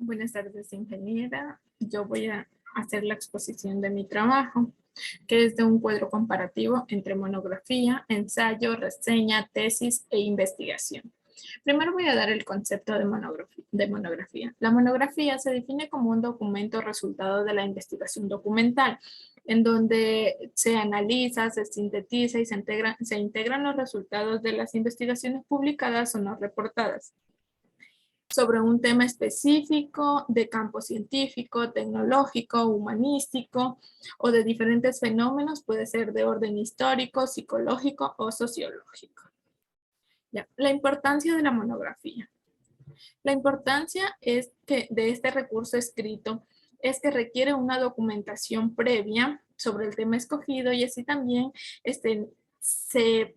Buenas tardes, ingeniera. Yo voy a hacer la exposición de mi trabajo, que es de un cuadro comparativo entre monografía, ensayo, reseña, tesis e investigación. Primero voy a dar el concepto de monografía. La monografía se define como un documento resultado de la investigación documental, en donde se analiza, se sintetiza y se integran los resultados de las investigaciones publicadas o no reportadas sobre un tema específico de campo científico, tecnológico, humanístico o de diferentes fenómenos, puede ser de orden histórico, psicológico o sociológico. Ya. La importancia de la monografía. La importancia es que de este recurso escrito es que requiere una documentación previa sobre el tema escogido y así también se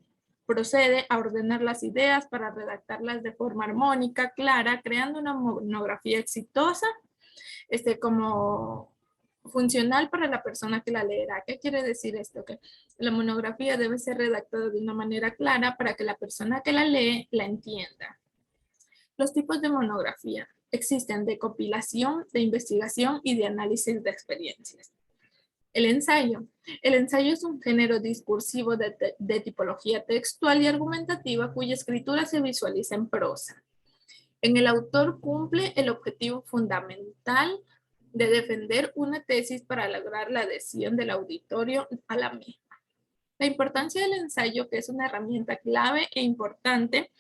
procede a ordenar las ideas para redactarlas de forma armónica, clara, creando una monografía exitosa, como funcional para la persona que la leerá. ¿Qué quiere decir esto? Que la monografía debe ser redactada de una manera clara para que la persona que la lee la entienda. Los tipos de monografía existen de compilación, de investigación y de análisis de experiencias. El ensayo. El ensayo es un género discursivo de tipología textual y argumentativa cuya escritura se visualiza en prosa. En el autor cumple el objetivo fundamental de defender una tesis para lograr la adhesión del auditorio a la misma. La importancia del ensayo, que es una herramienta clave e importante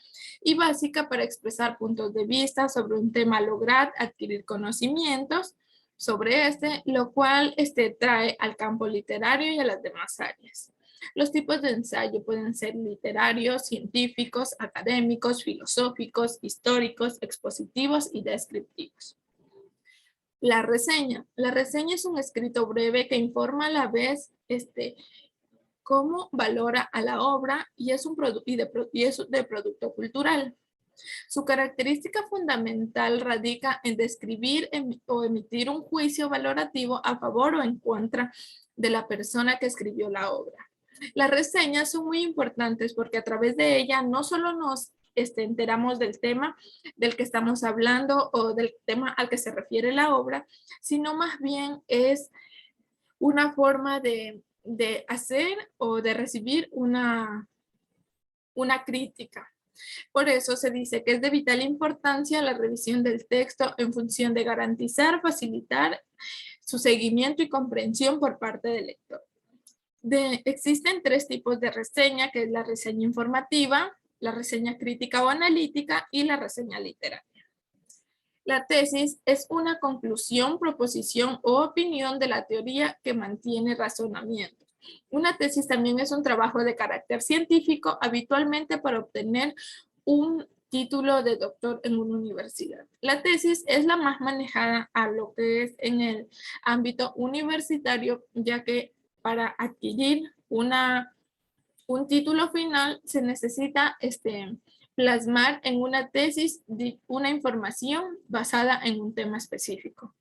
y básica para expresar puntos de vista sobre un tema, lograr adquirir conocimientos sobre lo cual trae al campo literario y a las demás áreas. Los tipos de ensayo pueden ser literarios, científicos, académicos, filosóficos, históricos, expositivos y descriptivos. La reseña. La reseña es un escrito breve que informa a la vez cómo valora a la obra y es de producto cultural. Su característica fundamental radica en describir o emitir un juicio valorativo a favor o en contra de la persona que escribió la obra. Las reseñas son muy importantes porque a través de ella no solo nos enteramos del tema del que estamos hablando o del tema al que se refiere la obra, sino más bien es una forma de hacer o de recibir una crítica. Por eso se dice que es de vital importancia la revisión del texto en función de garantizar, facilitar su seguimiento y comprensión por parte del lector. Existen tres tipos de reseña, que es la reseña informativa, la reseña crítica o analítica y la reseña literaria. La tesis es una conclusión, proposición o opinión de la teoría que mantiene razonamiento. Una tesis también es un trabajo de carácter científico, habitualmente para obtener un título de doctor en una universidad. La tesis es la más manejada a lo que es en el ámbito universitario, ya que para adquirir un título final se necesita plasmar en una tesis una información basada en un tema específico.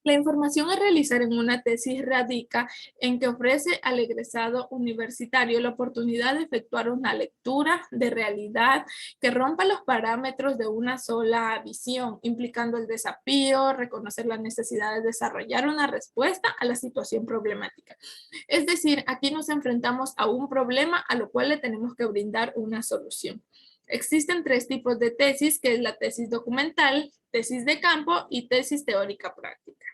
La información a realizar en una tesis radica en que ofrece al egresado universitario la oportunidad de efectuar una lectura de realidad que rompa los parámetros de una sola visión, implicando el desafío, reconocer la necesidad de desarrollar una respuesta a la situación problemática. Es decir, aquí nos enfrentamos a un problema a lo cual le tenemos que brindar una solución. Existen tres tipos de tesis, que es la tesis documental, tesis de campo y tesis teórica práctica.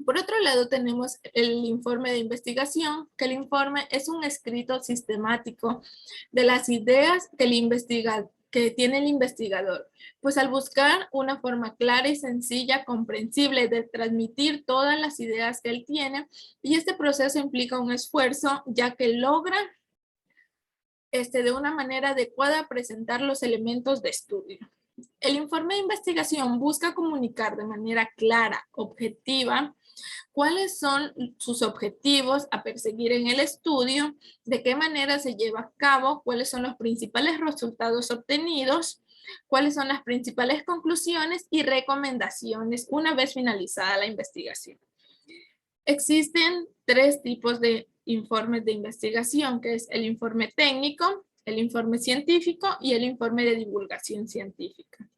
Por otro lado, tenemos el informe de investigación, que el informe es un escrito sistemático de las ideas que tiene el investigador, pues al buscar una forma clara y sencilla, comprensible de transmitir todas las ideas que él tiene, y este proceso implica un esfuerzo, ya que logra de una manera adecuada presentar los elementos de estudio. El informe de investigación busca comunicar de manera clara, objetiva, cuáles son sus objetivos a perseguir en el estudio, de qué manera se lleva a cabo, cuáles son los principales resultados obtenidos, cuáles son las principales conclusiones y recomendaciones una vez finalizada la investigación. Existen tres tipos de informes de investigación, que es el informe técnico, el informe científico y el informe de divulgación científica.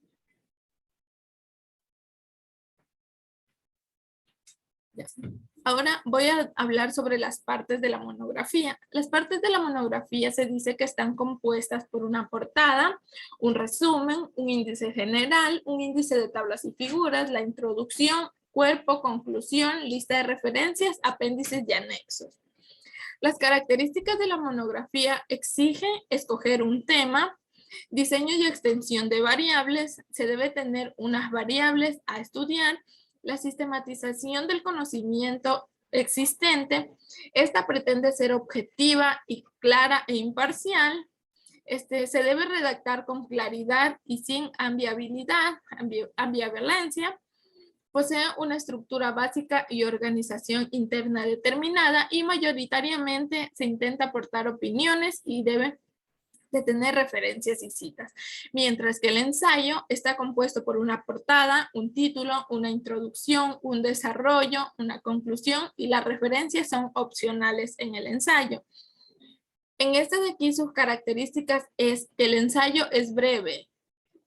Ahora voy a hablar sobre las partes de la monografía. Las partes de la monografía se dice que están compuestas por una portada, un resumen, un índice general, un índice de tablas y figuras, la introducción, cuerpo, conclusión, lista de referencias, apéndices y anexos. Las características de la monografía exigen escoger un tema, diseño y extensión de variables, se debe tener unas variables a estudiar, la sistematización del conocimiento existente, esta pretende ser objetiva y clara e imparcial, se debe redactar con claridad y sin ambivalencia, posee una estructura básica y organización interna determinada y mayoritariamente se intenta aportar opiniones y debe de tener referencias y citas, mientras que el ensayo está compuesto por una portada, un título, una introducción, un desarrollo, una conclusión y las referencias son opcionales en el ensayo. En este de aquí sus características es que el ensayo es breve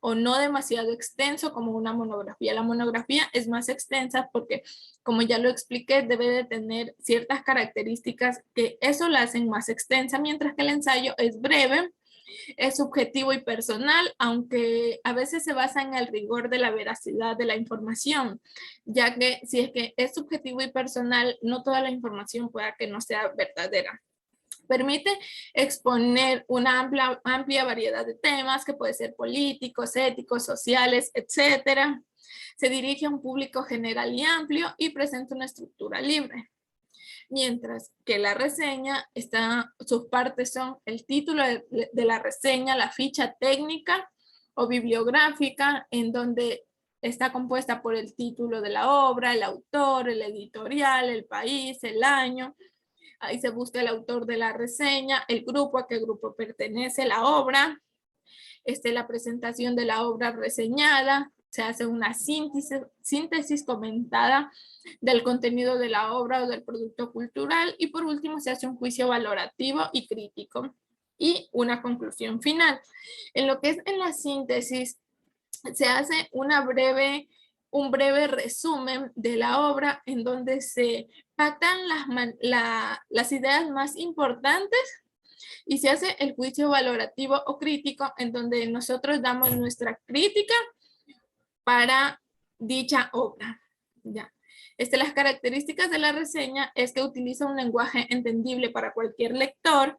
o no demasiado extenso como una monografía. La monografía es más extensa porque, como ya lo expliqué, debe de tener ciertas características que eso la hacen más extensa, mientras que el ensayo es breve, es subjetivo y personal, aunque a veces se basa en el rigor de la veracidad de la información, ya que si es que es subjetivo y personal, no toda la información pueda que no sea verdadera. Permite exponer una amplia variedad de temas que puede ser políticos, éticos, sociales, etc. Se dirige a un público general y amplio y presenta una estructura libre. Mientras que la reseña, sus partes son el título de la reseña, la ficha técnica o bibliográfica, en donde está compuesta por el título de la obra, el autor, el editorial, el país, el año. Ahí se busca el autor de la reseña, el grupo, a qué grupo pertenece la obra, la presentación de la obra reseñada, se hace una síntesis comentada del contenido de la obra o del producto cultural y por último se hace un juicio valorativo y crítico y una conclusión final. En lo que es en la síntesis se hace un breve resumen de la obra en donde se pactan las ideas más importantes y se hace el juicio valorativo o crítico en donde nosotros damos nuestra crítica para dicha obra. Ya. Las características de la reseña es que utiliza un lenguaje entendible para cualquier lector.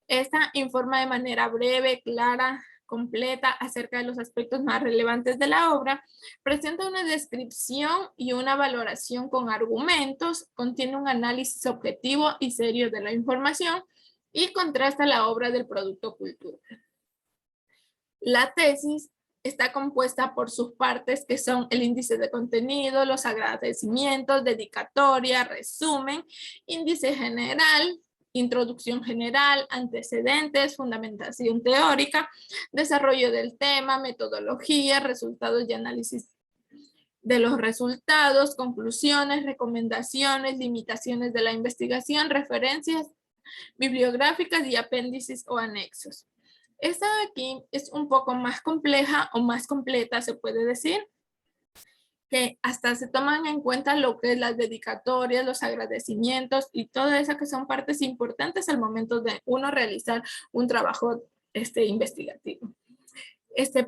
Esta informa de manera breve, clara, completa acerca de los aspectos más relevantes de la obra, presenta una descripción y una valoración con argumentos, contiene un análisis objetivo y serio de la información y contrasta la obra del producto cultural. La tesis está compuesta por sus partes que son el índice de contenido, los agradecimientos, dedicatoria, resumen, índice general, introducción general, antecedentes, fundamentación teórica, desarrollo del tema, metodología, resultados y análisis de los resultados, conclusiones, recomendaciones, limitaciones de la investigación, referencias bibliográficas y apéndices o anexos. Esta de aquí es un poco más compleja o más completa, se puede decir, que hasta se toman en cuenta lo que es las dedicatorias, los agradecimientos y todo eso que son partes importantes al momento de uno realizar un trabajo investigativo.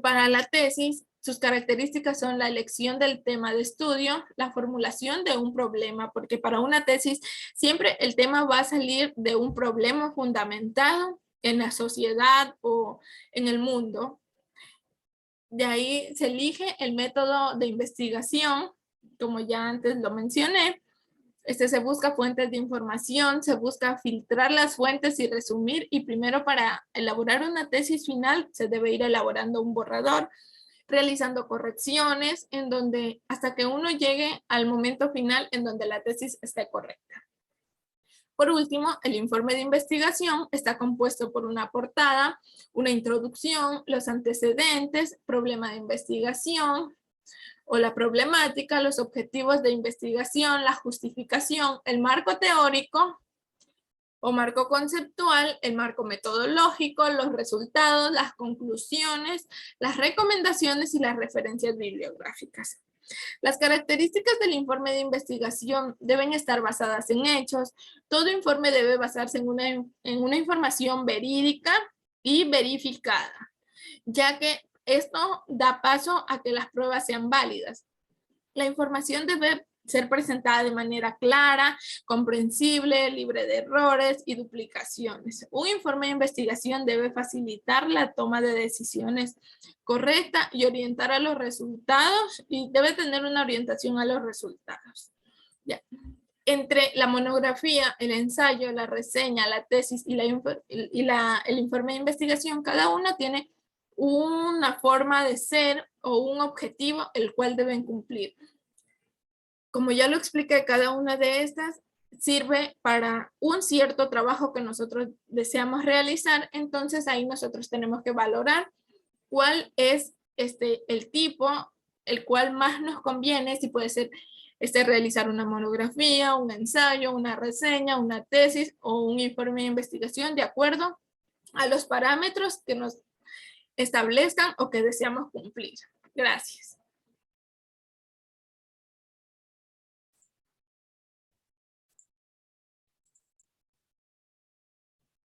Para la tesis, sus características son la elección del tema de estudio, la formulación de un problema, porque para una tesis siempre el tema va a salir de un problema fundamentado en la sociedad o en el mundo. De ahí se elige el método de investigación, como ya antes lo mencioné. Se busca fuentes de información, se busca filtrar las fuentes y resumir, y primero para elaborar una tesis final se debe ir elaborando un borrador, realizando correcciones en donde hasta que uno llegue al momento final en donde la tesis esté correcta. Por último, el informe de investigación está compuesto por una portada, una introducción, los antecedentes, problema de investigación o la problemática, los objetivos de investigación, la justificación, el marco teórico o marco conceptual, el marco metodológico, los resultados, las conclusiones, las recomendaciones y las referencias bibliográficas. Las características del informe de investigación deben estar basadas en hechos. Todo informe debe basarse en una información verídica y verificada, ya que esto da paso a que las pruebas sean válidas. La información debe ser presentada de manera clara, comprensible, libre de errores y duplicaciones. Un informe de investigación debe facilitar la toma de decisiones correcta y orientar a los resultados, y debe tener una orientación a los resultados. Ya. Entre la monografía, el ensayo, la reseña, la tesis y el informe de investigación, cada uno tiene una forma de ser o un objetivo el cual deben cumplir. Como ya lo expliqué, cada una de estas sirve para un cierto trabajo que nosotros deseamos realizar. Entonces ahí nosotros tenemos que valorar cuál es el tipo el cual más nos conviene, si puede ser realizar una monografía, un ensayo, una reseña, una tesis o un informe de investigación de acuerdo a los parámetros que nos establezcan o que deseamos cumplir. Gracias.